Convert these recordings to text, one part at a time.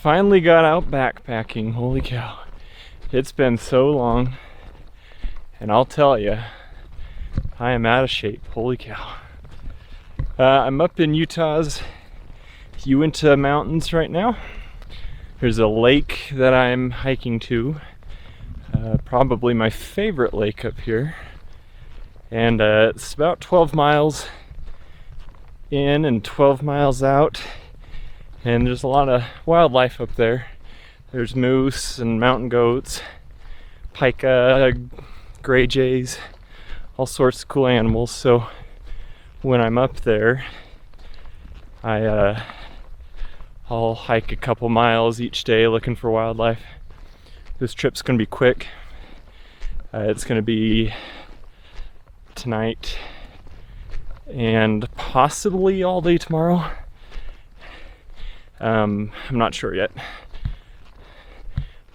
Finally got out backpacking. Holy cow. It's been so long. And I'll tell you, I am out of shape. Holy cow. I'm up in Utah's Uinta Mountains right now. There's a lake that I'm hiking to. Probably my favorite lake up here. And it's about 12 miles in and 12 miles out. And there's a lot of wildlife up there. There's moose and mountain goats, pika, gray jays, all sorts of cool animals. So when I'm up there, I'll hike a couple miles each day looking for wildlife. This trip's gonna be quick. It's gonna be tonight and possibly all day tomorrow. I'm not sure yet.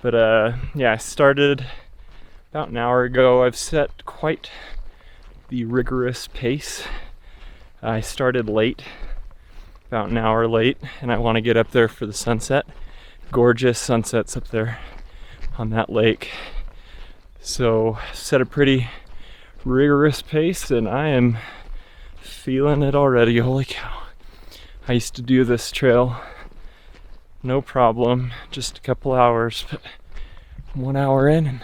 But yeah, I started about an hour ago. I've set quite the rigorous pace. I started late, about an hour late, and I want to get up there for the sunset. Gorgeous sunsets up there on that lake. So set a pretty rigorous pace, and I am feeling it already. Holy cow. I used to do this trail no problem, just a couple hours, but 1 hour in and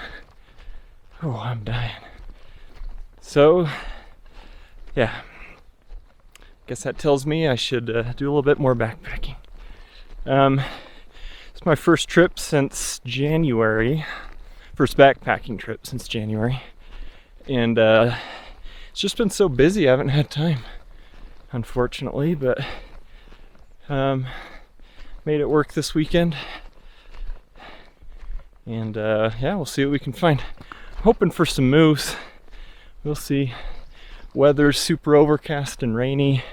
oh, I'm dying. So yeah, guess that tells me I should do a little bit more backpacking. It's my first trip since January, first backpacking trip since January, and it's just been so busy I haven't had time, unfortunately, but made it work this weekend, and yeah, we'll see what we can find. I'm hoping for some moose. We'll see. Weather's super overcast and rainy,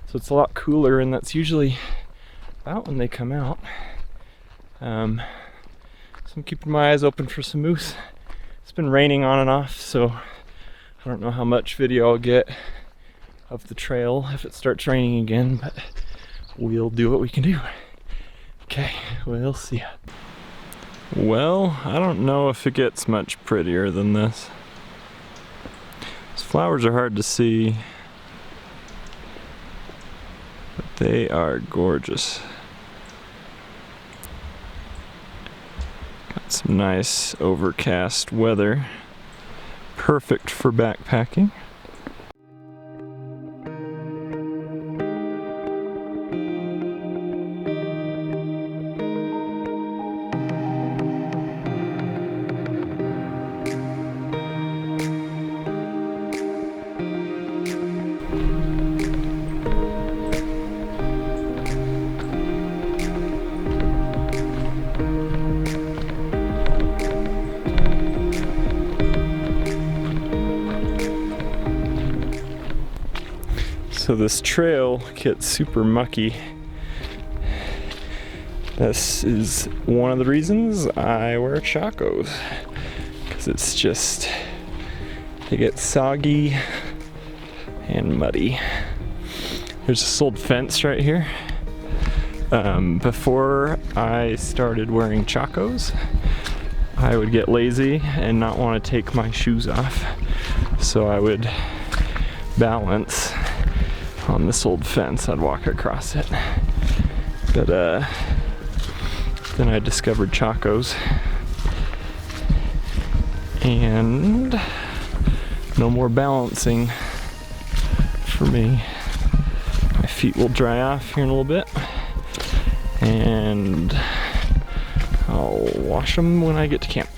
so it's a lot cooler, and that's usually about when they come out. So I'm keeping my eyes open for some moose. It's been raining on and off, so I don't know how much video I'll get of the trail if it starts raining again, but we'll do what we can do. Okay, we'll see ya. Well, I don't know if it gets much prettier than this. These flowers are hard to see, but they are gorgeous. Got some nice overcast weather. Perfect for backpacking. So this trail gets super mucky. This is one of the reasons I wear chacos, because it's just, they get soggy and muddy. There's this old fence right here. Before I started wearing chacos, I would get lazy and not want to take my shoes off, so I would balance on this old fence. I'd walk across it, but then I discovered chacos, and no more balancing for me. My feet will dry off here in a little bit, and I'll wash them when I get to camp.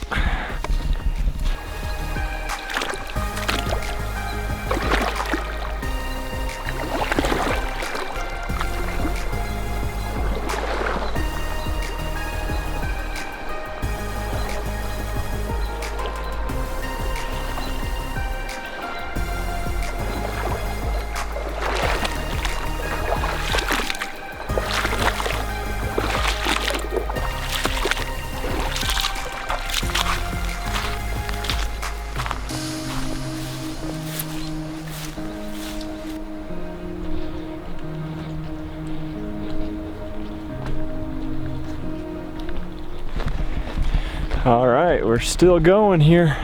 All right, we're still going here.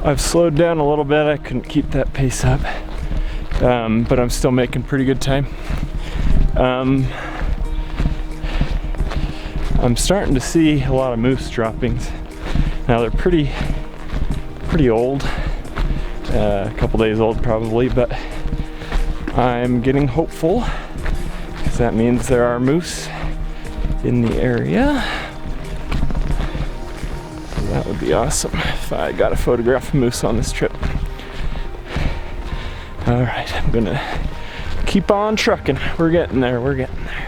I've slowed down a little bit. I couldn't keep that pace up, but I'm still making pretty good time. I'm starting to see a lot of moose droppings. Now they're pretty old, a couple days old probably, but I'm getting hopeful because that means there are moose in the area. So that would be awesome if I got a photograph of moose on this trip. All right, I'm gonna keep on trucking. We're getting there, we're getting there.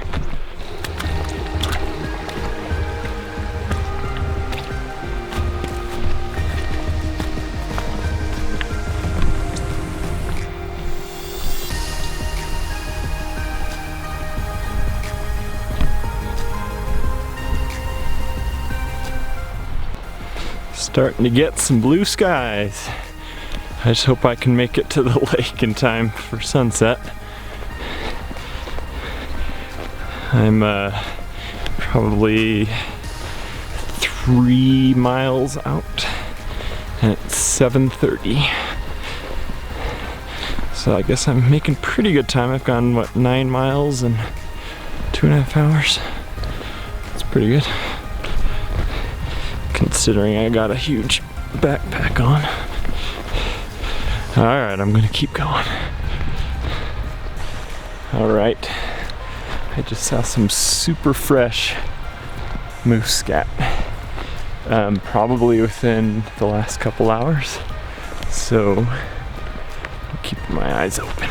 Starting to get some blue skies. I just hope I can make it to the lake in time for sunset. I'm probably 3 miles out and it's 7:30. So I guess I'm making pretty good time. I've gone, what, 9 miles in 2.5 hours. That's pretty good, considering I got a huge backpack on. All right, I'm gonna keep going. All right, I just saw some super fresh moose scat, probably within the last couple hours. So I'm keeping my eyes open,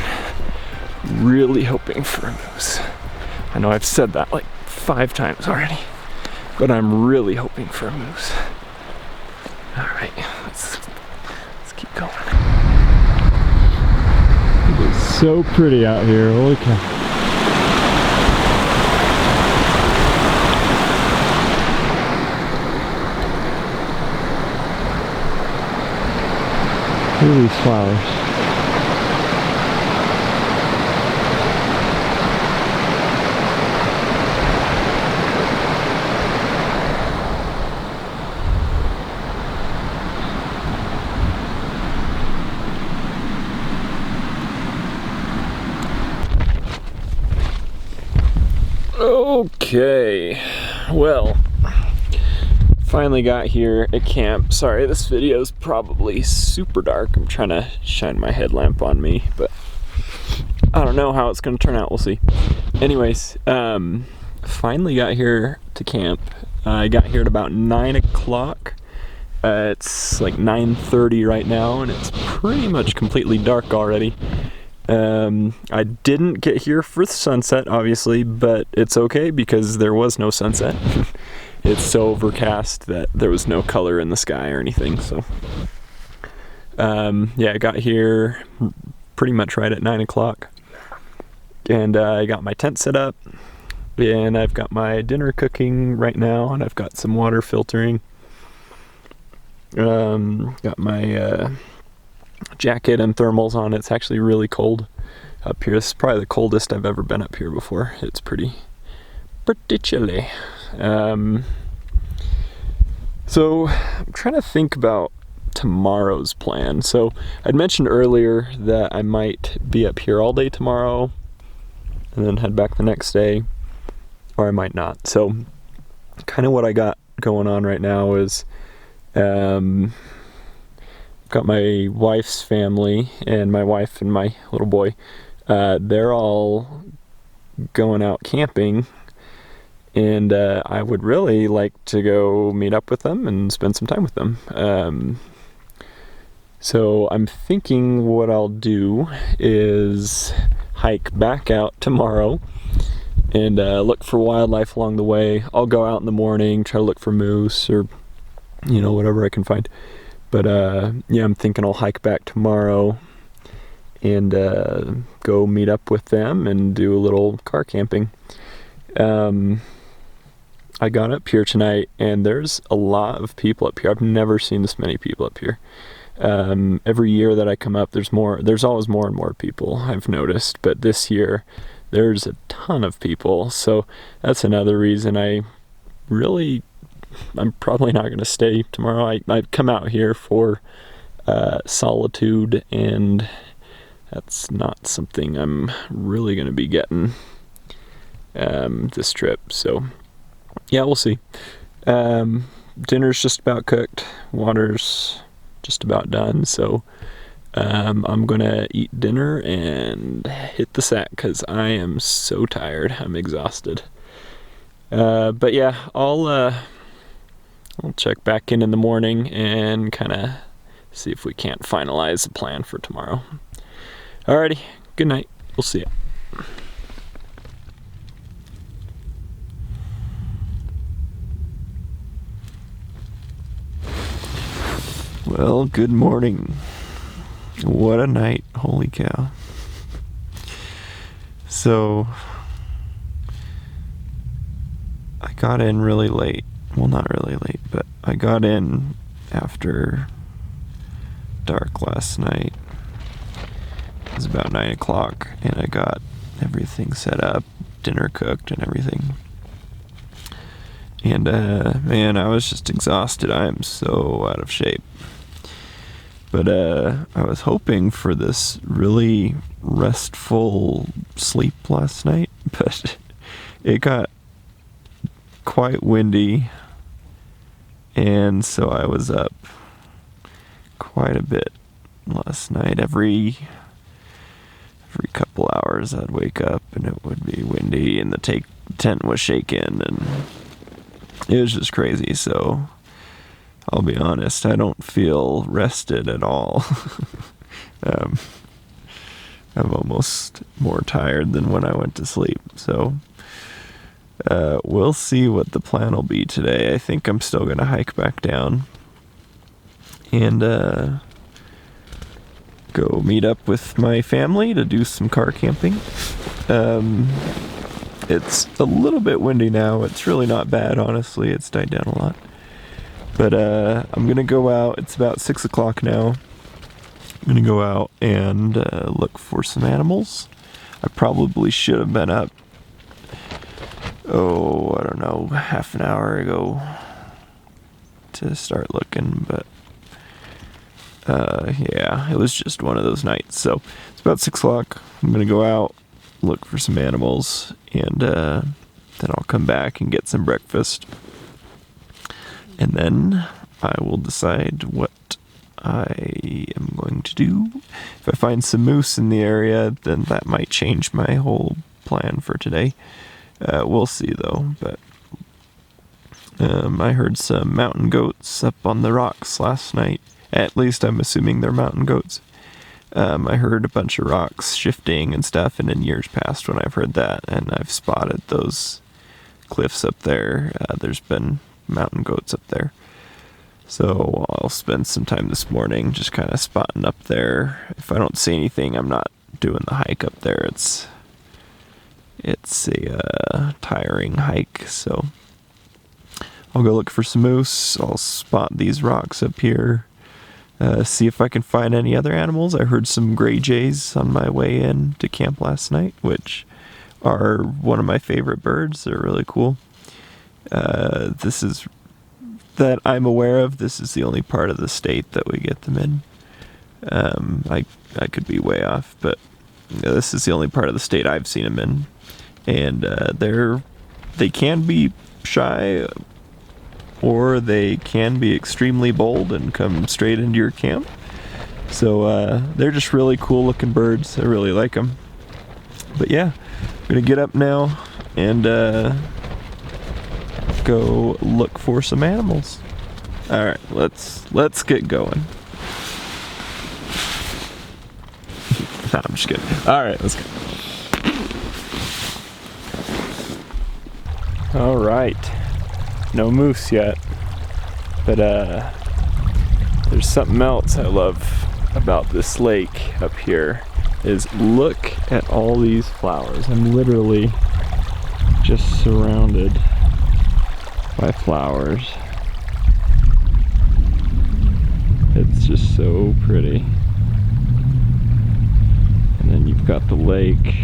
really hoping for a moose. I know I've said that like 5 times already, but I'm really hoping for a moose. All right, let's keep going. It is so pretty out here, holy cow. Look at these flowers. Okay, well, finally got here at camp. Sorry, this video is probably super dark. I'm trying to shine my headlamp on me, but I don't know how it's gonna turn out, we'll see. Anyways, finally got here to camp. I got here at about 9 o'clock. It's like 9:30 right now, and it's pretty much completely dark already. I didn't get here for sunset, obviously, but it's okay because there was no sunset. It's so overcast that there was no color in the sky or anything, so. Yeah, I got here pretty much right at 9 o'clock. And I got my tent set up, and I've got my dinner cooking right now, and I've got some water filtering. Got my jacket and thermals on. It's actually really cold up here. This is probably the coldest I've ever been up here before. It's pretty chilly. So I'm trying to think about tomorrow's plan. So I'd mentioned earlier that I might be up here all day tomorrow and then head back the next day, or I might not. So kind of what I got going on right now is got my wife's family, and my wife and my little boy, they're all going out camping, and I would really like to go meet up with them and spend some time with them. So I'm thinking what I'll do is hike back out tomorrow and look for wildlife along the way. I'll go out in the morning, try to look for moose or, you know, whatever I can find. But yeah, I'm thinking I'll hike back tomorrow and go meet up with them and do a little car camping. I got up here tonight and there's a lot of people up here. I've never seen this many people up here. Every year that I come up, there's always more and more people, I've noticed, but this year there's a ton of people. So that's another reason I really I'm probably not gonna stay tomorrow. I've come out here for solitude, and that's not something I'm really gonna be getting this trip. So yeah, we'll see. Dinner's just about cooked. Water's just about done. So I'm gonna eat dinner and hit the sack because I am so tired. I'm exhausted. But yeah, I'll check back in the morning and kind of see if we can't finalize the plan for tomorrow. Alrighty, good night. We'll see ya. Well, good morning. What a night, holy cow. So, I got in really late. Well, not really late, but I got in after dark last night. It was about 9 o'clock, and I got everything set up, dinner cooked and everything. And man, I was just exhausted. I am so out of shape. But I was hoping for this really restful sleep last night, but it got quite windy, and so I was up quite a bit last night. Every couple hours I'd wake up and it would be windy and the tent was shaking, and it was just crazy. So I'll be honest, I don't feel rested at all. I'm almost more tired than when I went to sleep. So we'll see what the plan will be today. I think I'm still going to hike back down and go meet up with my family to do some car camping. It's a little bit windy now. It's really not bad, honestly. It's died down a lot. But I'm going to go out. It's about 6 o'clock now. I'm going to go out and look for some animals. I probably should have been up, I don't know, half an hour ago to start looking. But yeah, it was just one of those nights. So it's about 6 o'clock. I'm going to go out, look for some animals, and then I'll come back and get some breakfast. And then I will decide what I am going to do. If I find some moose in the area, then that might change my whole plan for today. We'll see though. But I heard some mountain goats up on the rocks last night. At least I'm assuming they're mountain goats. I heard a bunch of rocks shifting and stuff, and in years past when I've heard that and I've spotted those cliffs up there, there's been mountain goats up there. So I'll spend some time this morning just kind of spotting up there. If I don't see anything, I'm not doing the hike up there. It's a tiring hike, so I'll go look for some moose. I'll spot these rocks up here, see if I can find any other animals. I heard some gray jays on my way in to camp last night, which are one of my favorite birds. They're really cool. This is that I'm aware of. This is the only part of the state that we get them in. I could be way off, but this is the only part of the state I've seen them in, and they can be shy, or they can be extremely bold and come straight into your camp. So they're just really cool looking birds. I really like them. But yeah, I'm gonna get up now and go look for some animals. All right, let's get going. No, I'm just kidding. All right, let's go. All right, no moose yet, but there's something else I love about this lake up here. Is look at all these flowers. I'm literally just surrounded by flowers. It's just so pretty. And then you've got the lake.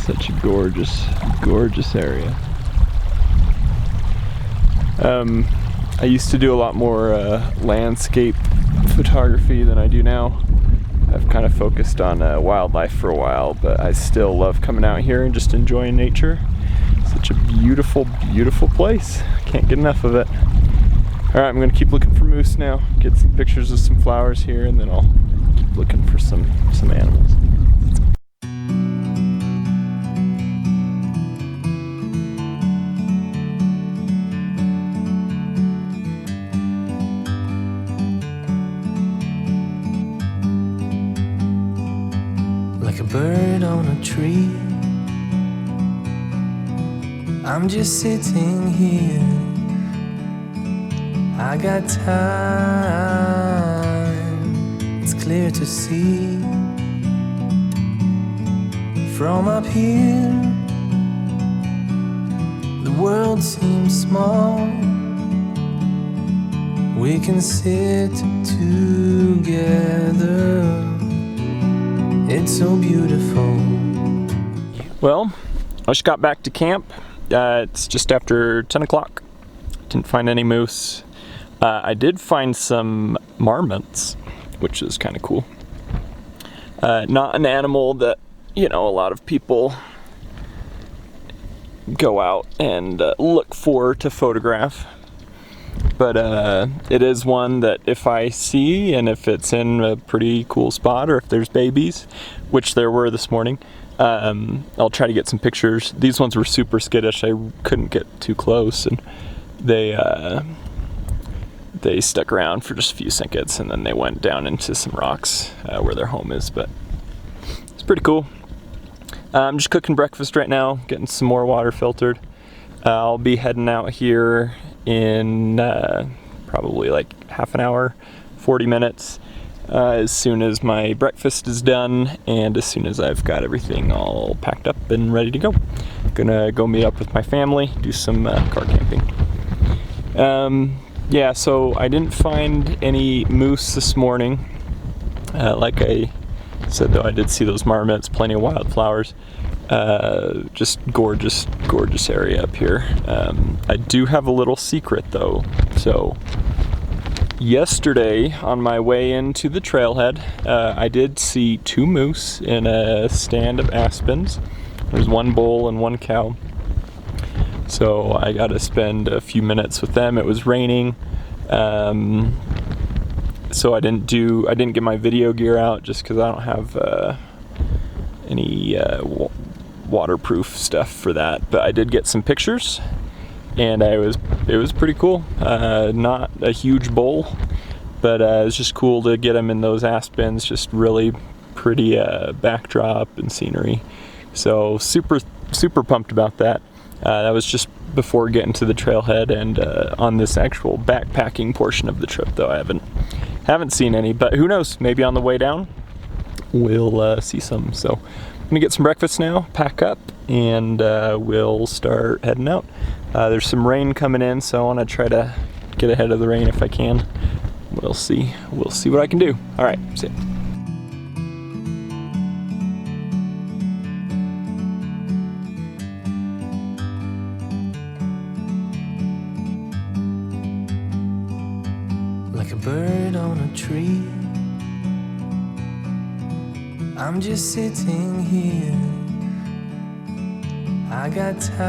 Such a gorgeous, gorgeous area. I used to do a lot more landscape photography than I do now. I've kind of focused on wildlife for a while, but I still love coming out here and just enjoying nature. Such a beautiful, beautiful place. Can't get enough of it. Alright, I'm gonna keep looking for moose now, get some pictures of some flowers here, and then I'll keep looking for some animals. Like a bird on a tree, I'm just sitting here. I got time, it's clear to see. From up here, the world seems small. We can sit together. It's so beautiful. Well, I just got back to camp. It's just after 10 o'clock. Didn't find any moose. I did find some marmots, which is kind of cool. Not an animal that, you know, a lot of people go out and look for to photograph. But it is one that if I see, and if it's in a pretty cool spot, or if there's babies, which there were this morning, I'll try to get some pictures. These ones were super skittish. I couldn't get too close, and they stuck around for just a few seconds, and then they went down into some rocks where their home is. But it's pretty cool. I'm just cooking breakfast right now, getting some more water filtered. I'll be heading out here in probably like half an hour, 40 minutes, as soon as my breakfast is done and as soon as I've got everything all packed up and ready to go. Gonna go meet up with my family, do some car camping. Yeah, so I didn't find any moose this morning. Like I said though, I did see those marmots, plenty of wildflowers. Just gorgeous, gorgeous area up here. I do have a little secret though. So yesterday on my way into the trailhead, I did see 2 moose in a stand of aspens. There's 1 bull and 1 cow. So I got to spend a few minutes with them. It was raining. So I didn't get my video gear out just because I don't have any waterproof stuff for that, but I did get some pictures, and it was pretty cool. Not a huge bull, but it was just cool to get them in those aspens. Just really pretty backdrop and scenery. So super pumped about that. That was just before getting to the trailhead, and on this actual backpacking portion of the trip though, I haven't seen any, but who knows, maybe on the way down we'll see some. So I'm gonna get some breakfast now, pack up, and we'll start heading out. There's some rain coming in, so I want to try to get ahead of the rain if I can. We'll see what I can do. All right, see ya. Like a bird on a tree, I'm just sitting here. I got time,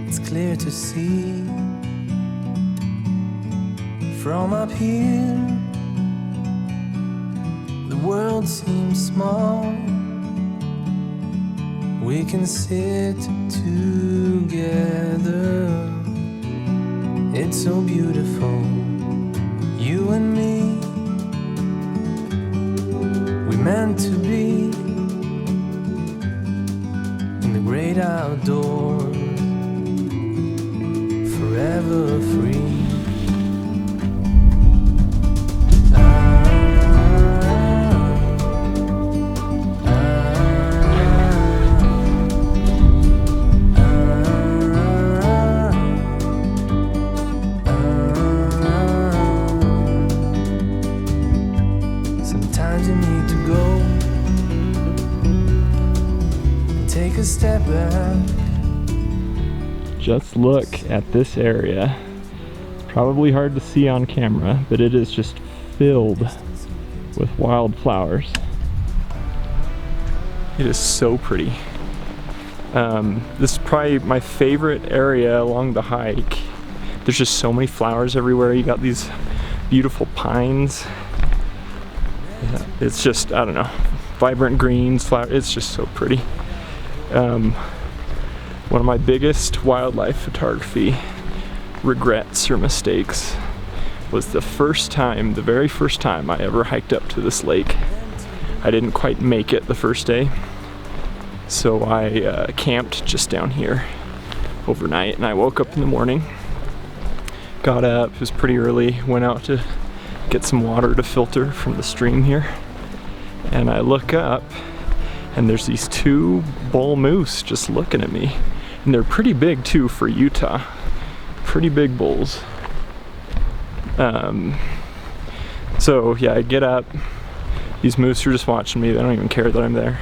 it's clear to see. From up here, the world seems small. We can sit together. It's so beautiful, you and me. We meant to be in the great outdoors, forever free. Sometimes you need to go take a step back. Just look at this area. Probably hard to see on camera, but it is just filled with wildflowers. It is so pretty. This is probably my favorite area along the hike. There's just so many flowers everywhere. You got these beautiful pines. It's just, I don't know, vibrant greens, flowers. It's just so pretty. One of my biggest wildlife photography regrets or mistakes was the very first time I ever hiked up to this lake. I didn't quite make it the first day, so I camped just down here overnight, and I woke up in the morning, got up, it was pretty early, went out to get some water to filter from the stream here, and I look up and there's these two bull moose just looking at me, and they're pretty big too for Utah. Pretty big bulls. So yeah, I get up, these moose are just watching me, they don't even care that I'm there,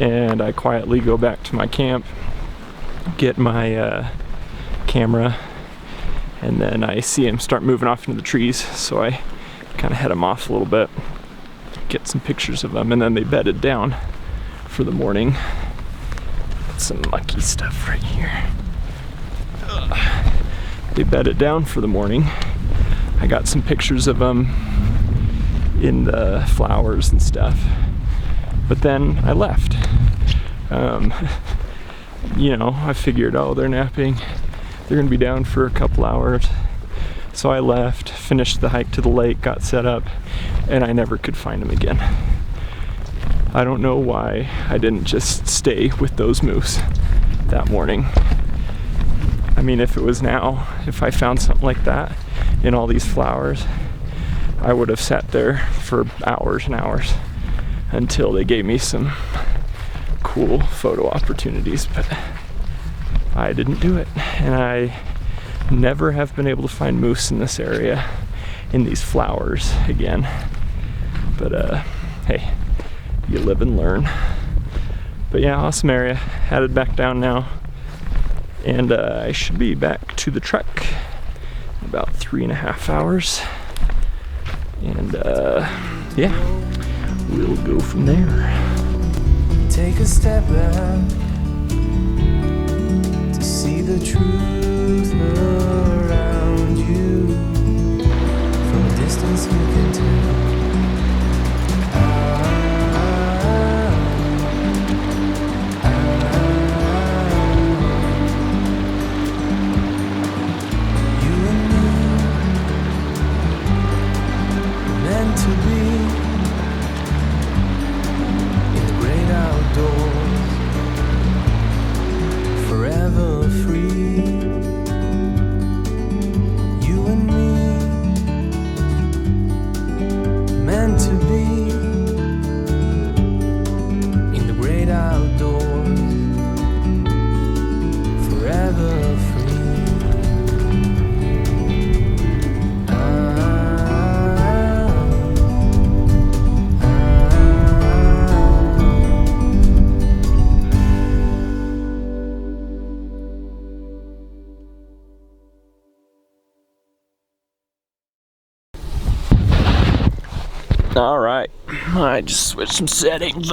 and I quietly go back to my camp, get my camera, and then I see them start moving off into the trees, so I kind of head them off a little bit, get some pictures of them, and then they bedded down for the morning. Some mucky stuff right here. They bedded down for the morning. I got some pictures of them in the flowers and stuff, but then I left. You know, I figured, oh, they're napping, they're gonna be down for a couple hours. So I left, finished the hike to the lake, got set up, and I never could find them again. I don't know why I didn't just stay with those moose that morning. I mean, if it was now, if I found something like that in all these flowers, I would have sat there for hours and hours until they gave me some cool photo opportunities, but I didn't do it. And I never have been able to find moose in this area, in these flowers again. But hey, you live and learn. But yeah, awesome area. Headed back down now, and I should be back to the truck in about 3.5 hours, and yeah, we'll go from there. Take a step back to see the truth around you. From a distance you can tell. To be in the great outdoors, forever free. You and me, meant to be in the great outdoors, forever free. All right, I just switched some settings.